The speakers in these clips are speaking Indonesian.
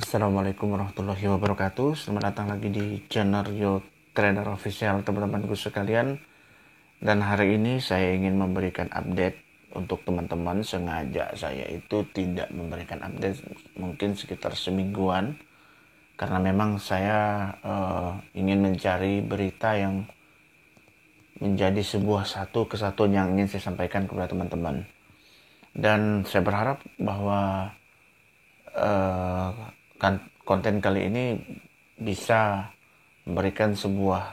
Assalamualaikum warahmatullahi wabarakatuh. Selamat datang lagi di channel Yo Trader Official, teman-temanku sekalian. Dan hari ini saya ingin memberikan update untuk teman-teman. Sengaja saya itu tidak memberikan update mungkin sekitar semingguan, karena memang saya ingin mencari berita yang menjadi sebuah satu kesatuan yang ingin saya sampaikan kepada teman-teman. Dan saya berharap bahwa konten kali ini bisa memberikan sebuah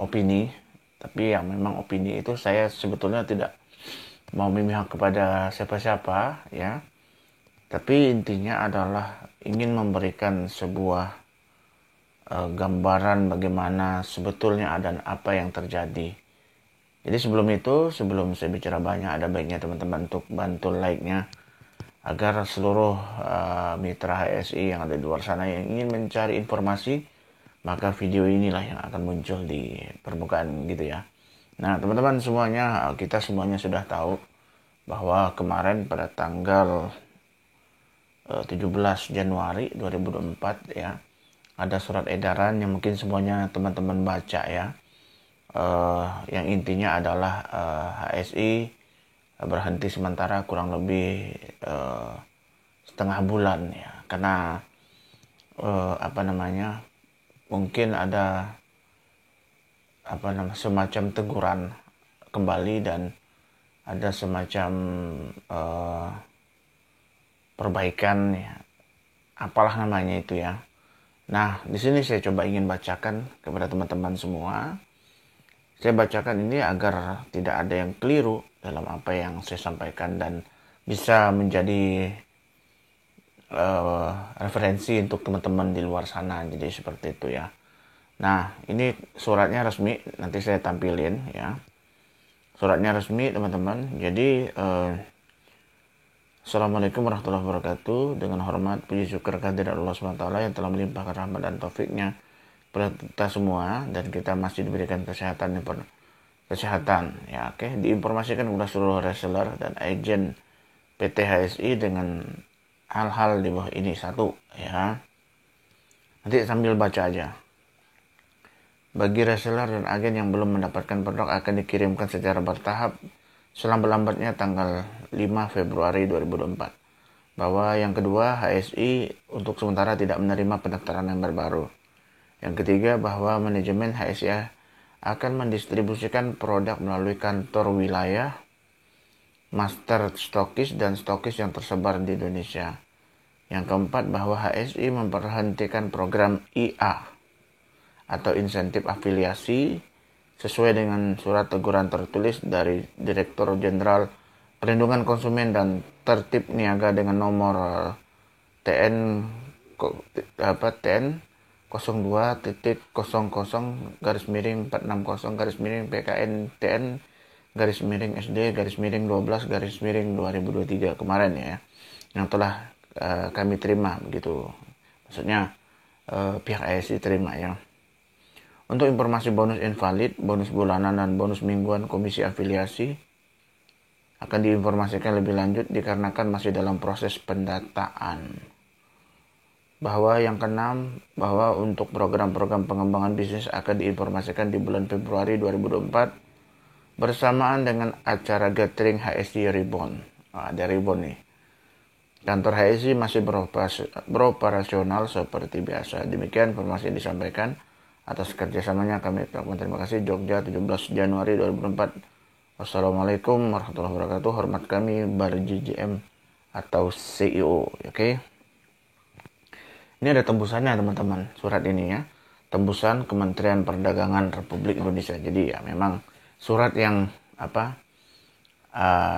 opini, tapi yang memang opini itu saya sebetulnya tidak mau memihak kepada siapa-siapa ya, tapi intinya adalah ingin memberikan sebuah gambaran bagaimana sebetulnya dan apa yang terjadi. Jadi sebelum saya bicara banyak, ada baiknya teman-teman untuk bantu like-nya agar seluruh mitra HSI yang ada di luar sana yang ingin mencari informasi, maka video inilah yang akan muncul di permukaan gitu ya. Nah teman-teman semuanya, kita semuanya sudah tahu bahwa kemarin pada tanggal 17 Januari 2024 ya, ada surat edaran yang mungkin semuanya teman-teman baca ya, yang intinya adalah HSI berhenti sementara kurang lebih setengah bulan ya, karena mungkin ada semacam teguran kembali dan ada semacam perbaikan ya, apalah namanya itu ya. Nah di sini saya coba ingin bacakan kepada teman-teman semua. Saya bacakan ini agar tidak ada yang keliru dalam apa yang saya sampaikan dan bisa menjadi referensi untuk teman-teman di luar sana. Jadi seperti itu ya. Nah ini suratnya resmi, nanti saya tampilin ya. Suratnya resmi teman-teman. Jadi Assalamualaikum warahmatullahi wabarakatuh. Dengan hormat, puji syukur kehadirat Allah SWT yang telah melimpahkan rahmat dan taufiknya kepada kita semua, dan kita masih diberikan kesehatan ya. Oke, diinformasikan kepada seluruh reseller dan agen PT HSI dengan hal-hal di bawah ini. Satu ya, nanti sambil baca aja. Bagi reseller dan agen yang belum mendapatkan produk, akan dikirimkan secara bertahap selambat-lambatnya tanggal 5 Februari 2024. Bahwa yang kedua, HSI untuk sementara tidak menerima pendaftaran member baru. Yang ketiga, bahwa manajemen HSI akan mendistribusikan produk melalui kantor wilayah, master stokis dan stokis yang tersebar di Indonesia. Yang keempat, bahwa HSI memberhentikan program IA atau insentif afiliasi sesuai dengan surat teguran tertulis dari Direktur Jenderal Perlindungan Konsumen dan Tertib Niaga dengan nomor TN 02-00-PKN-TN-SD-12-2023 kemarin ya, yang telah kami terima begitu, maksudnya pihak ASI terima ya. Untuk informasi bonus invalid, bonus bulanan dan bonus mingguan komisi afiliasi akan diinformasikan lebih lanjut dikarenakan masih dalam proses pendataan. Bahwa yang keenam, bahwa untuk program-program pengembangan bisnis akan diinformasikan di bulan Februari 2024 bersamaan dengan acara gathering HSI Ribbon. Ada Ribbon nih. Kantor HSI masih beroperasional seperti biasa. Demikian informasi yang disampaikan. Atas kerjasamanya kami ucapkan terima kasih. Jogja, 17 Januari 2024. Wassalamualaikum warahmatullahi wabarakatuh. Hormat kami, Barji GM atau CEO. Oke. Ini ada tembusannya teman-teman, surat ini ya. Tembusan Kementerian Perdagangan Republik Indonesia. Jadi ya memang surat yang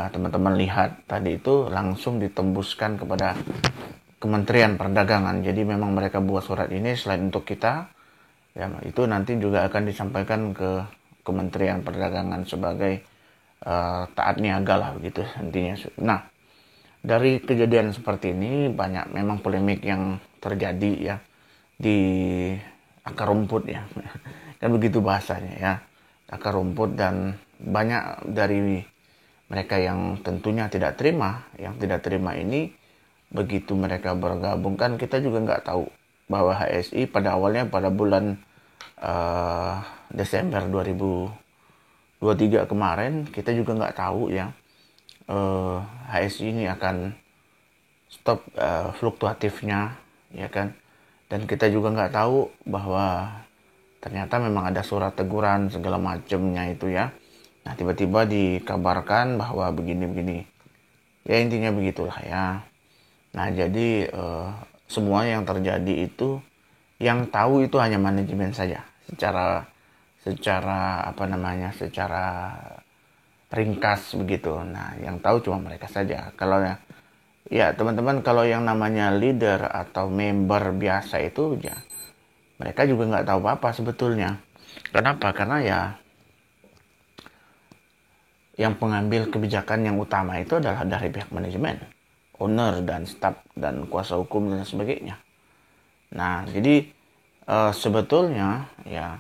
teman-teman lihat tadi itu langsung ditembuskan kepada Kementerian Perdagangan. Jadi memang mereka buat surat ini selain untuk kita ya, itu nanti juga akan disampaikan ke Kementerian Perdagangan sebagai taat niaga lah begitu intinya. Nah, dari kejadian seperti ini banyak memang polemik yang terjadi ya di akar rumput ya. Kan begitu bahasanya ya, akar rumput, dan banyak dari mereka yang tentunya tidak terima. Yang tidak terima ini begitu mereka bergabung, kan kita juga nggak tahu bahwa HSI pada awalnya pada bulan eh, Desember 2023 kemarin, kita juga nggak tahu ya HSI ini akan stop fluktuatifnya, ya kan. Dan kita juga nggak tahu bahwa ternyata memang ada surat teguran segala macamnya itu ya. Nah, tiba-tiba dikabarkan bahwa begini-begini. Ya, intinya begitulah ya. Nah, jadi semua yang terjadi itu, yang tahu itu hanya manajemen saja. Secara apa namanya? Secara ringkas begitu. Nah, yang tahu cuma mereka saja. Kalau ya teman-teman, kalau yang namanya leader atau member biasa itu ya mereka juga nggak tahu apa-apa sebetulnya. Kenapa? Karena ya yang pengambil kebijakan yang utama itu adalah dari pihak manajemen, owner dan staff dan kuasa hukum dan sebagainya. Nah, jadi sebetulnya ya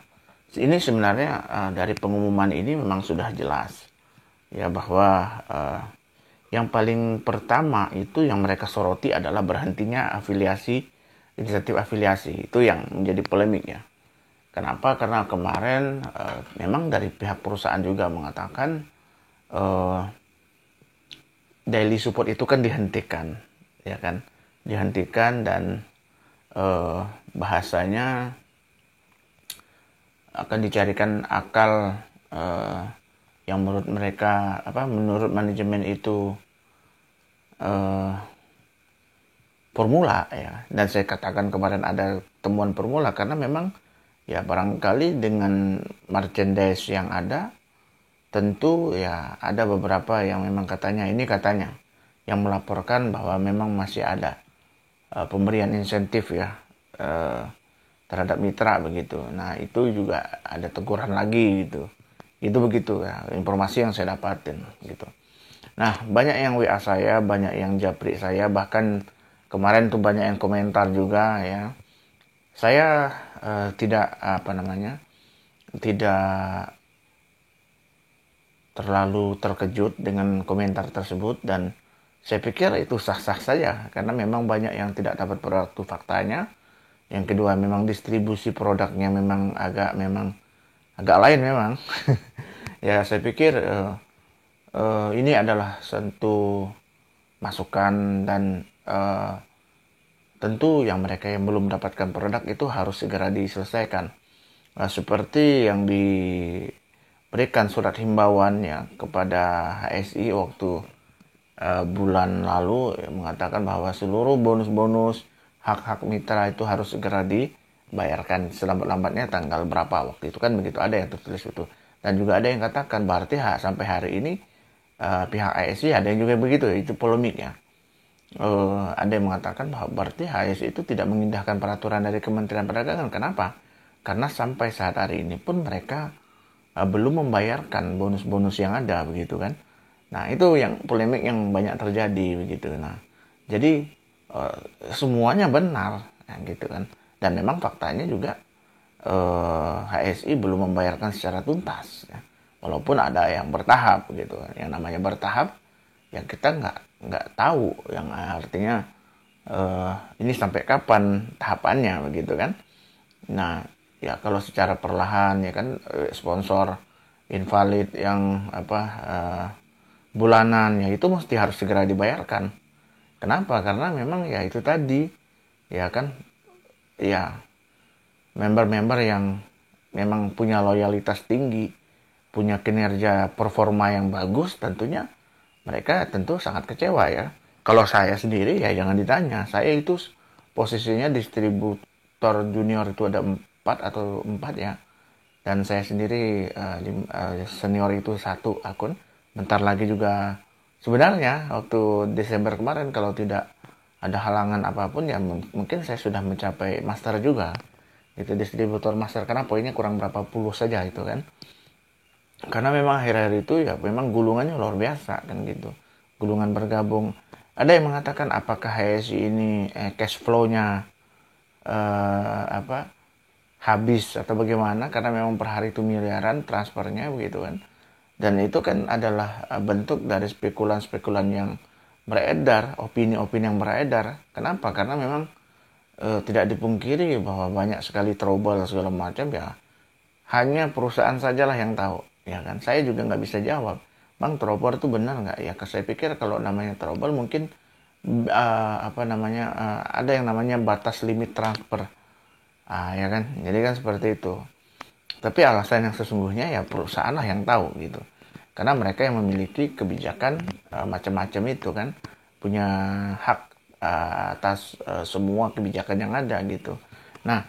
ini sebenarnya dari pengumuman ini memang sudah jelas ya bahwa yang paling pertama itu yang mereka soroti adalah berhentinya inisiatif afiliasi. Itu yang menjadi polemik ya. Kenapa? Karena kemarin memang dari pihak perusahaan juga mengatakan daily support itu kan dihentikan, ya kan? Dihentikan dan bahasanya akan dicarikan akal yang menurut mereka menurut manajemen itu formula ya. Dan saya katakan kemarin ada temuan formula karena memang ya barangkali dengan merchandise yang ada tentu ya ada beberapa yang memang katanya yang melaporkan bahwa memang masih ada pemberian insentif ya terhadap mitra begitu. Nah, itu juga ada teguran lagi gitu. Itu begitu ya informasi yang saya dapatin gitu. Nah, banyak yang WA saya, banyak yang japri saya, bahkan kemarin tuh banyak yang komentar juga ya. Saya tidak tidak terlalu terkejut dengan komentar tersebut, dan saya pikir itu sah-sah saja karena memang banyak yang tidak dapat produk faktanya. Yang kedua, memang distribusi produknya memang agak lain memang. Ya, saya pikir ini adalah satu masukan dan tentu yang mereka yang belum mendapatkan produk itu harus segera diselesaikan. Seperti yang diberikan surat himbauan ya kepada HSI waktu bulan lalu mengatakan bahwa seluruh bonus-bonus hak-hak mitra itu harus segera dibayarkan selambat-lambatnya tanggal berapa waktu itu kan begitu, ada yang tertulis itu. Dan juga ada yang katakan berarti sampai hari ini pihak HSI ada yang juga begitu, itu polemik ya. Ada yang mengatakan bahwa berarti HSI itu tidak mengindahkan peraturan dari Kementerian Perdagangan. Kenapa? Karena sampai saat hari ini pun mereka belum membayarkan bonus-bonus yang ada begitu kan. Nah, itu yang polemik yang banyak terjadi begitu. Nah, jadi semuanya benar ya, gitu kan. Dan memang faktanya juga HSI belum membayarkan secara tuntas ya. Walaupun ada yang bertahap gitu. Yang namanya bertahap yang kita nggak tahu, yang artinya ini sampai kapan tahapannya begitu kan. Nah, ya kalau secara perlahan ya kan, sponsor invalid yang bulanan ya itu mesti harus segera dibayarkan. Kenapa? Karena memang ya itu tadi ya kan, ya member-member yang memang punya loyalitas tinggi, punya kinerja performa yang bagus, tentunya mereka tentu sangat kecewa ya. Kalau saya sendiri ya jangan ditanya, saya itu posisinya distributor junior itu ada 4 ya, dan saya sendiri senior itu 1 akun. Bentar lagi juga sebenarnya waktu Desember kemarin kalau tidak ada halangan apapun ya mungkin saya sudah mencapai master juga. Itu distributor master karena poinnya kurang berapa puluh saja itu kan. Karena memang akhir-akhir itu ya memang gulungannya luar biasa kan gitu. Gulungan bergabung. Ada yang mengatakan apakah HSI ini cash flow-nya habis atau bagaimana, karena memang per hari itu miliaran transfernya begitu kan. Dan itu kan adalah bentuk dari spekulan-spekulan yang beredar, opini-opini yang beredar. Kenapa? Karena memang tidak dipungkiri bahwa banyak sekali trouble segala macam ya. Hanya perusahaan sajalah yang tahu, ya kan? Saya juga nggak bisa jawab, Bang, trouble itu benar nggak? Ya, saya pikir kalau namanya trouble mungkin ada yang namanya batas limit transfer, ya kan? Jadi kan seperti itu. Tapi alasan yang sesungguhnya ya perusahaan lah yang tahu gitu. Karena mereka yang memiliki kebijakan macam-macam itu kan, punya hak atas semua kebijakan yang ada gitu. Nah,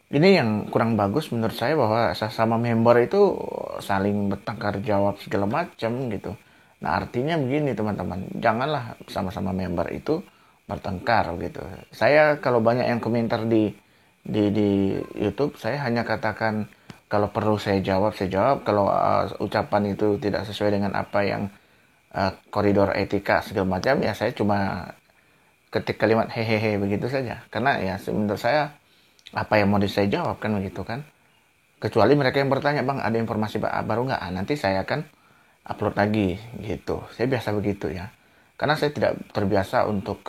ini yang kurang bagus menurut saya, bahwa sama member itu saling bertengkar jawab segala macam gitu. Nah, artinya begini teman-teman, janganlah sama-sama member itu bertengkar gitu. Saya kalau banyak yang komentar di YouTube, saya hanya katakan kalau perlu saya jawab, kalau ucapan itu tidak sesuai dengan apa yang koridor etika segala macam, ya saya cuma ketik kalimat hehehe begitu saja. Karena ya menurut saya, apa yang mau saya jawab kan begitu kan. Kecuali mereka yang bertanya, Bang ada informasi baru nggak? Nanti saya akan upload lagi gitu. Saya biasa begitu ya. Karena saya tidak terbiasa untuk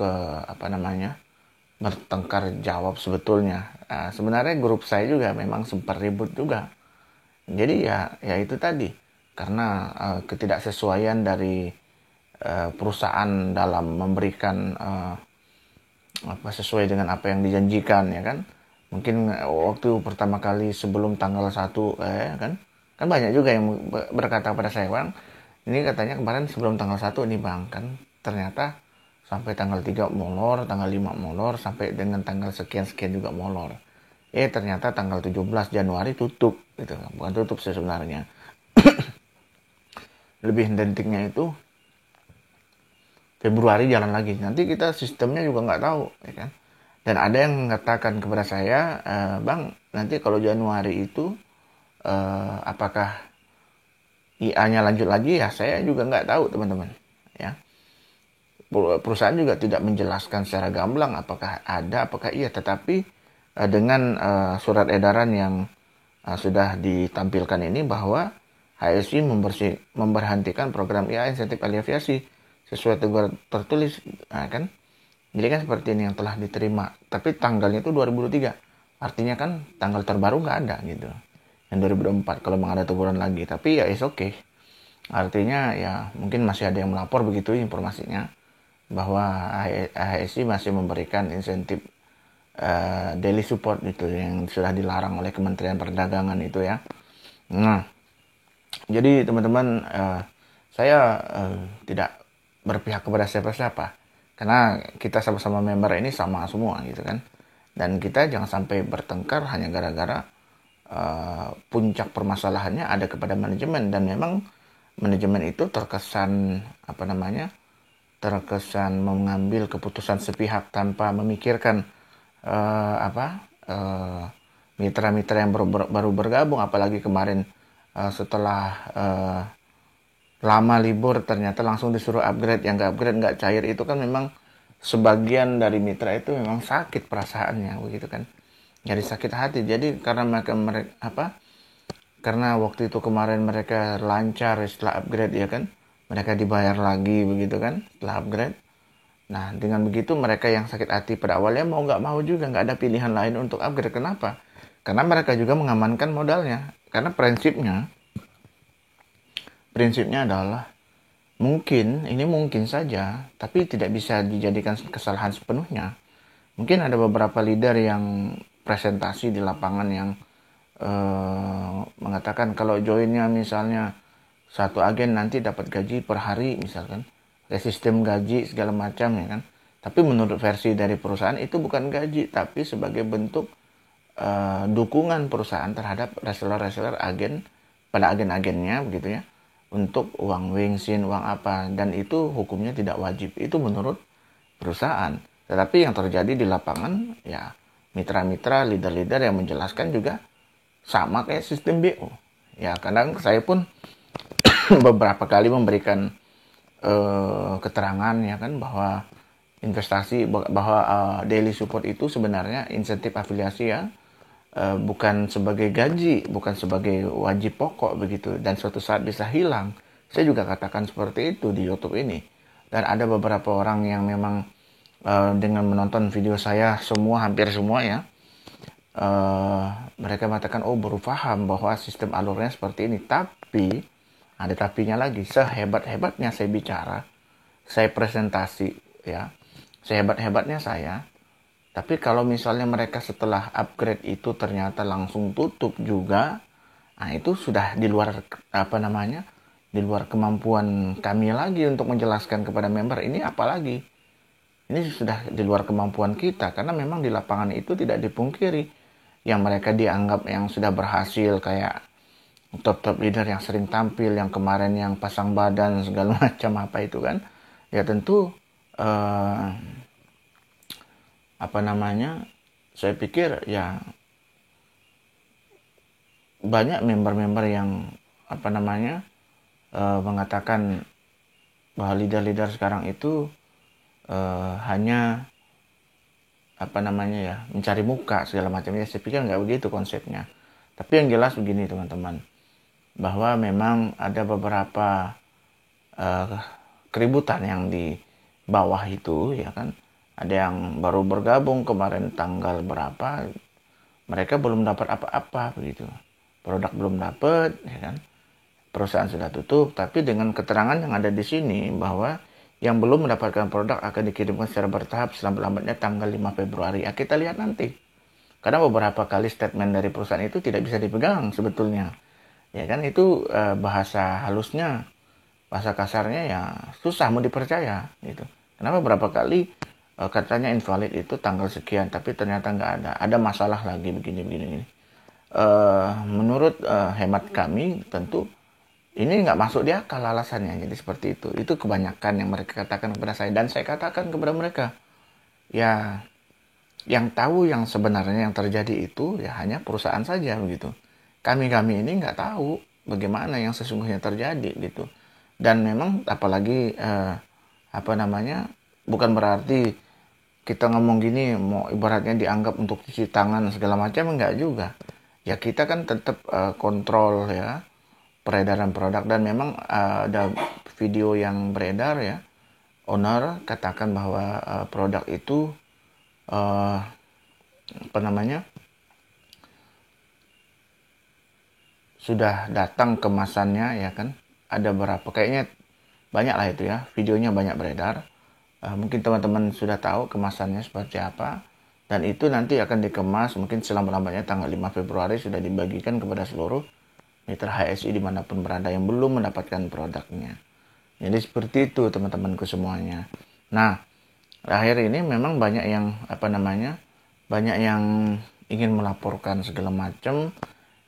bertengkar jawab sebetulnya. Sebenarnya grup saya juga memang sempat ribut juga. Jadi ya itu tadi, karena ketidaksesuaian dari perusahaan dalam memberikan sesuai dengan apa yang dijanjikan, ya kan. Mungkin waktu pertama kali sebelum tanggal 1 kan banyak juga yang berkata pada saya, Bang, ini katanya kemarin sebelum tanggal 1 nih Bang, kan ternyata sampai tanggal 3 molor, tanggal 5 molor, sampai dengan tanggal sekian-sekian juga molor. Ternyata tanggal 17 Januari tutup gitu. Bukan tutup sih sebenarnya. Lebih identiknya itu Februari jalan lagi. Nanti kita sistemnya juga nggak tahu, ya kan. Dan ada yang mengatakan kepada saya, Bang, nanti kalau Januari itu apakah IA-nya lanjut lagi? Ya saya juga nggak tahu teman-teman. Ya, perusahaan juga tidak menjelaskan secara gamblang apakah ada, apakah iya. Tetapi dengan surat edaran yang sudah ditampilkan ini, bahwa HSI memberhentikan program IA insentif alih aviasi sesuai teguran tertulis, kan. Jadi kan seperti ini yang telah diterima. Tapi tanggalnya itu 2023. Artinya kan tanggal terbaru nggak ada gitu. Yang 2024 kalau memang ada teguran lagi. Tapi ya is okay. Artinya ya mungkin masih ada yang melapor begitu informasinya, bahwa HSI masih memberikan insentif daily support itu yang sudah dilarang oleh Kementerian Perdagangan itu ya. Nah, jadi teman-teman, saya tidak berpihak kepada siapa-siapa, karena kita sama-sama member ini sama semua gitu kan. Dan kita jangan sampai bertengkar hanya gara-gara puncak permasalahannya ada kepada manajemen. Dan memang manajemen itu terkesan mengambil keputusan sepihak tanpa memikirkan mitra-mitra yang baru bergabung. Apalagi kemarin setelah lama libur ternyata langsung disuruh upgrade. Yang nggak cair itu kan memang sebagian dari mitra itu memang sakit perasaannya begitu kan. Jadi sakit hati. Jadi karena karena waktu itu kemarin mereka lancar setelah upgrade, ya kan, mereka dibayar lagi begitu kan setelah upgrade. Nah, dengan begitu mereka yang sakit hati pada awalnya mau nggak mau juga nggak ada pilihan lain untuk upgrade. Kenapa? Karena mereka juga mengamankan modalnya. Karena prinsipnya adalah mungkin saja, tapi tidak bisa dijadikan kesalahan sepenuhnya. Mungkin ada beberapa leader yang presentasi di lapangan yang mengatakan kalau joinnya misalnya satu agen nanti dapat gaji per hari misalkan, ada sistem gaji segala macam, ya kan. Tapi menurut versi dari perusahaan itu bukan gaji, tapi sebagai bentuk dukungan perusahaan terhadap reseller agen pada agen-agennya begitu ya, untuk uang wingsin, uang apa, dan itu hukumnya tidak wajib. Itu menurut perusahaan. Tetapi yang terjadi di lapangan ya mitra-mitra, leader-leader yang menjelaskan juga sama kayak sistem BO. Ya kadang saya pun beberapa kali memberikan keterangan, ya kan, bahwa daily support itu sebenarnya insentif afiliasi ya, bukan sebagai gaji, bukan sebagai wajib pokok begitu, dan suatu saat bisa hilang. Saya juga katakan seperti itu di YouTube ini. Dan ada beberapa orang yang memang dengan menonton video saya hampir semua ya, mereka mengatakan oh baru paham bahwa sistem alurnya seperti ini. Tapi ada tapinya lagi, sehebat-hebatnya saya bicara, saya presentasi ya, sehebat-hebatnya saya, tapi kalau misalnya mereka setelah upgrade itu ternyata langsung tutup juga, nah itu sudah di luar di luar kemampuan kami lagi untuk menjelaskan kepada member ini apalagi. Ini sudah di luar kemampuan kita, karena memang di lapangan itu tidak dipungkiri yang mereka dianggap yang sudah berhasil, kayak top leader yang sering tampil, yang kemarin yang pasang badan segala macam apa itu kan, ya tentu saya pikir ya banyak member-member yang mengatakan bahwa leader-leader sekarang itu hanya mencari muka segala macam. Ya saya pikir nggak begitu konsepnya. Tapi yang jelas begini teman-teman, bahwa memang ada beberapa keributan yang di bawah itu ya kan. Ada yang baru bergabung kemarin tanggal berapa, mereka belum dapat apa-apa begitu. Produk belum dapat ya kan. Perusahaan sudah tutup, tapi dengan keterangan yang ada di sini bahwa yang belum mendapatkan produk akan dikirimkan secara bertahap selambat-lambatnya tanggal 5 Februari. Ya, kita lihat nanti. Karena beberapa kali statement dari perusahaan itu tidak bisa dipegang sebetulnya. Ya kan, itu bahasa halusnya, bahasa kasarnya ya susah mau dipercaya gitu. Kenapa beberapa kali katanya invalid itu tanggal sekian, tapi ternyata nggak ada. Ada masalah lagi begini. Menurut hemat kami tentu ini nggak masuk di akal alasannya. Jadi seperti itu kebanyakan yang mereka katakan kepada saya, dan saya katakan kepada mereka ya, yang tahu yang sebenarnya yang terjadi itu ya hanya perusahaan saja begitu. Kami ini nggak tahu bagaimana yang sesungguhnya terjadi gitu. Dan memang apalagi bukan berarti kita ngomong gini mau ibaratnya dianggap untuk cuci tangan segala macam, enggak juga. Ya kita kan tetap kontrol ya peredaran produk, dan memang ada video yang beredar ya, owner katakan bahwa produk itu sudah datang kemasannya ya kan, ada berapa kayaknya banyak lah itu ya, videonya banyak beredar. Mungkin teman-teman sudah tahu kemasannya seperti apa, dan itu nanti akan dikemas mungkin selambat-lambatnya tanggal 5 Februari sudah dibagikan kepada seluruh mitra HSI dimanapun berada yang belum mendapatkan produknya. Jadi seperti itu teman-temanku semuanya. Nah, akhir ini memang banyak yang banyak yang ingin melaporkan segala macam.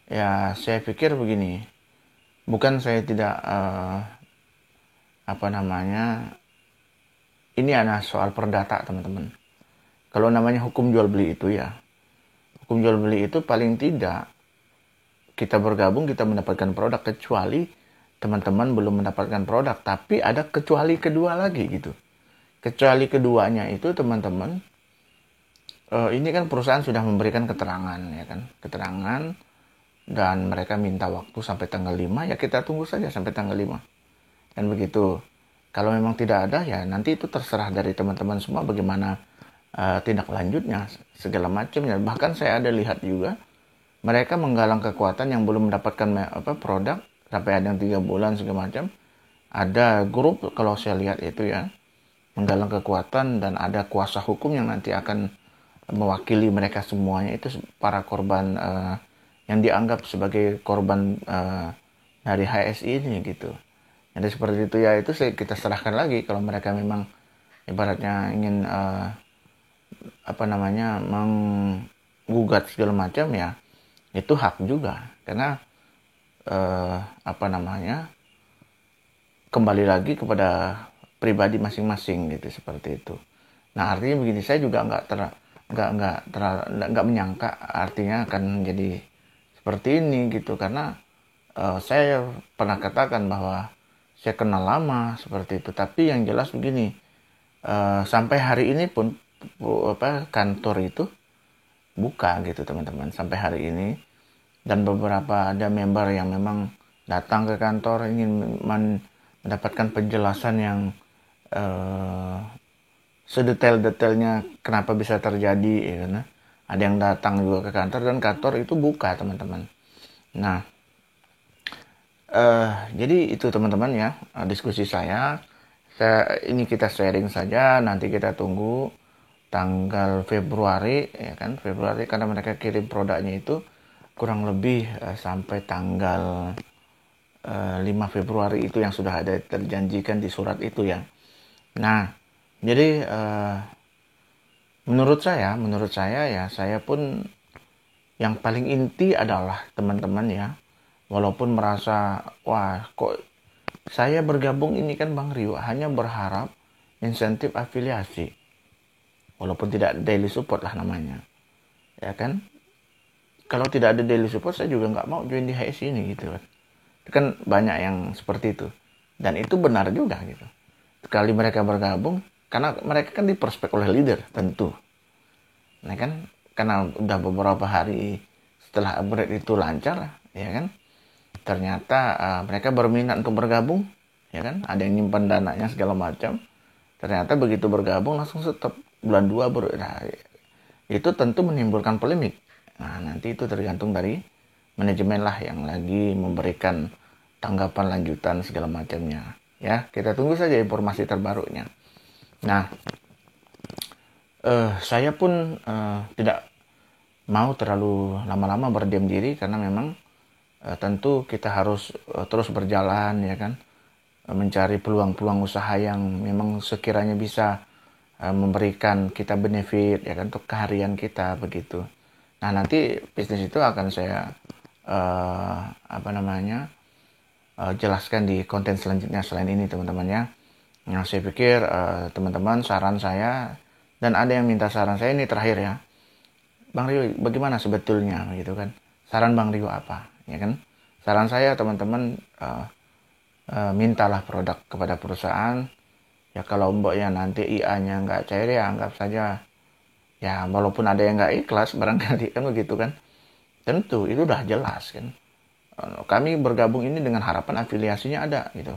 Ya saya pikir begini, bukan saya tidak ini adalah soal perdata teman-teman. Kalau namanya hukum jual beli itu ya, hukum jual beli itu paling tidak kita bergabung, kita mendapatkan produk, kecuali teman-teman belum mendapatkan produk. Tapi ada kecuali kedua lagi gitu. Kecuali keduanya itu teman-teman, ini kan perusahaan sudah memberikan keterangan ya kan, keterangan, dan mereka minta waktu sampai tanggal 5, ya kita tunggu saja sampai tanggal 5. Dan begitu. Kalau memang tidak ada ya nanti itu terserah dari teman-teman semua bagaimana tindak lanjutnya segala macamnya. Bahkan saya ada lihat juga mereka menggalang kekuatan yang belum mendapatkan produk sampai ada yang 3 bulan segala macam. Ada grup kalau saya lihat itu ya, menggalang kekuatan, dan ada kuasa hukum yang nanti akan mewakili mereka semuanya, itu para korban yang dianggap sebagai korban dari HSI ini gitu. Jadi seperti itu ya, itu kita serahkan lagi kalau mereka memang ibaratnya ingin menggugat segala macam ya. Itu hak juga, karena kembali lagi kepada pribadi masing-masing gitu, seperti itu. Nah artinya begini, saya juga nggak menyangka artinya akan jadi seperti ini gitu, karena saya pernah katakan bahwa saya kenal lama seperti itu. Tapi yang jelas begini, sampai hari ini pun kantor itu buka gitu teman-teman, sampai hari ini. Dan beberapa ada member yang memang datang ke kantor ingin mendapatkan penjelasan yang uh, sedetail-detailnya kenapa bisa terjadi, ya kan? Ada yang datang juga ke kantor dan kantor itu buka, teman-teman. Nah, jadi itu teman-teman ya, diskusi saya. Ini kita sharing saja, nanti kita tunggu tanggal Februari, ya kan, Februari, karena mereka kirim produknya itu kurang lebih sampai tanggal 5 Februari itu yang sudah ada terjanjikan di surat itu ya. Nah, jadi menurut saya ya, saya pun yang paling inti adalah teman-teman ya, walaupun merasa wah kok saya bergabung ini kan Bang Rio hanya berharap insentif afiliasi, walaupun tidak daily support lah namanya, ya kan. Kalau tidak ada daily support saya juga nggak mau join di HSI ini gitu kan. Itu kan banyak yang seperti itu, dan itu benar juga gitu. Sekali mereka bergabung, karena mereka kan diprospek oleh leader tentu. Nah kan, karena udah beberapa hari setelah upgrade itu lancar, ya kan. Ternyata mereka berminat untuk bergabung, ya kan. Ada yang nyimpan dananya segala macam. Ternyata begitu bergabung langsung stop bulan 2 baru. Nah, itu tentu menimbulkan polemik. Nah, nanti itu tergantung dari manajemen lah yang lagi memberikan tanggapan lanjutan segala macamnya. Ya, kita tunggu saja informasi terbarunya. Nah, saya pun tidak mau terlalu lama-lama berdiam diri, karena memang tentu kita harus terus berjalan, ya kan, mencari peluang-peluang usaha yang memang sekiranya bisa memberikan kita benefit, ya kan, untuk keharian kita begitu. Nah, nanti bisnis itu akan saya jelaskan di konten selanjutnya selain ini, teman-teman ya. Nah, saya pikir teman-teman, saran saya, dan ada yang minta saran saya ini terakhir ya, Bang Rio bagaimana sebetulnya gitu kan, saran Bang Rio apa, ya kan. Saran saya teman-teman, mintalah produk kepada perusahaan ya. Kalau mbok ya nanti IA-nya nggak cair ya anggap saja ya, walaupun ada yang nggak ikhlas barangkali kan begitu kan, tentu itu udah jelas kan. Kami bergabung ini dengan harapan afiliasinya ada gitu.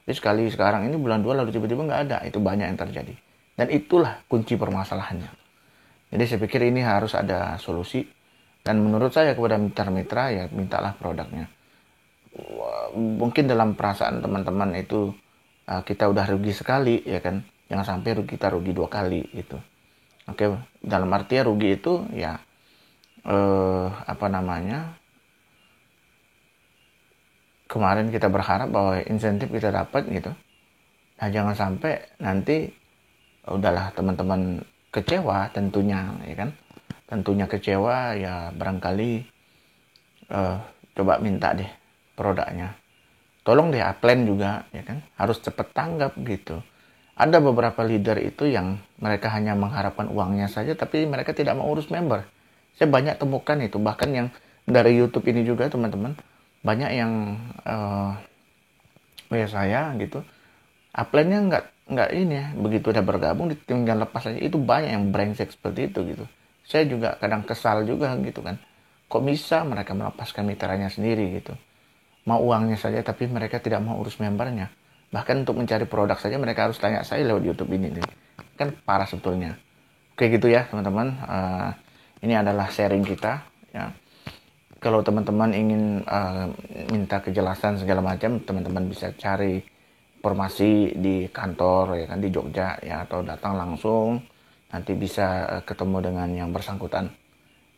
Tapi sekali sekarang ini bulan 2 lalu tiba-tiba nggak ada, itu banyak yang terjadi. Dan itulah kunci permasalahannya. Jadi saya pikir ini harus ada solusi. Dan menurut saya kepada mitra-mitra ya mintalah produknya. Mungkin dalam perasaan teman-teman itu kita udah rugi sekali ya kan. Jangan sampai kita rugi 2 kali gitu. Oke, dalam artian rugi itu ya kemarin kita berharap bahwa insentif kita dapat gitu. Nah, jangan sampai nanti udahlah teman-teman kecewa tentunya, ya kan. Tentunya kecewa ya, barangkali coba minta deh produknya. Tolong deh upline juga, ya kan. Harus cepat tanggap gitu. Ada beberapa leader itu yang mereka hanya mengharapkan uangnya saja, tapi mereka tidak mau urus member. Saya banyak temukan itu, bahkan yang dari YouTube ini juga teman-teman, banyak yang saya gitu, upline-nya nggak ini ya, begitu udah bergabung tinggal lepas aja. Itu banyak yang brengsek seperti itu gitu. Saya juga kadang kesal juga gitu kan, kok bisa mereka melepaskan mitranya sendiri gitu, mau uangnya saja tapi mereka tidak mau urus membernya. Bahkan untuk mencari produk saja mereka harus tanya saya lewat YouTube ini nih. Kan parah sebetulnya. Oke gitu ya teman-teman, ini adalah sharing kita ya. Kalau teman-teman ingin minta kejelasan segala macam, teman-teman bisa cari informasi di kantor ya kan, di Jogja ya, atau datang langsung, nanti bisa ketemu dengan yang bersangkutan.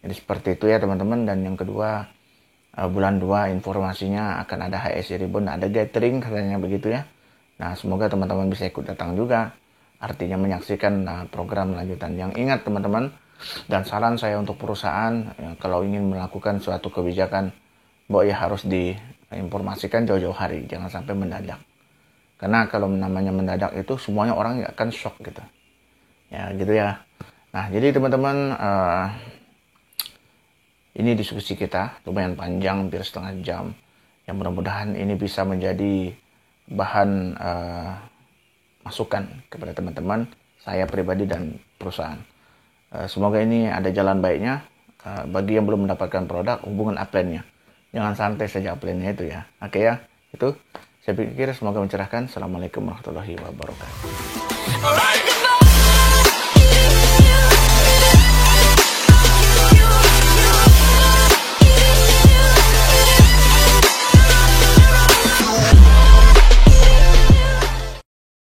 Jadi seperti itu ya teman-teman. Dan yang kedua, bulan 2 informasinya akan ada HSI Ribbon, ada gathering katanya begitu ya. Nah, semoga teman-teman bisa ikut datang juga, artinya menyaksikan program lanjutan. Yang ingat teman-teman, dan saran saya untuk perusahaan ya, kalau ingin melakukan suatu kebijakan, ya harus diinformasikan jauh-jauh hari, jangan sampai mendadak. Karena kalau namanya mendadak itu semuanya orang akan shock gitu. Ya gitu ya. Nah, jadi teman-teman, ini diskusi kita lumayan panjang, hampir setengah jam. Yang mudah-mudahan ini bisa menjadi bahan masukan kepada teman-teman, saya pribadi dan perusahaan. Semoga ini ada jalan baiknya. Bagi yang belum mendapatkan produk, hubungan upline-nya. Jangan santai saja upline-nya itu ya. Oke ya, itu Saya pikir semoga mencerahkan. Assalamualaikum warahmatullahi wabarakatuh.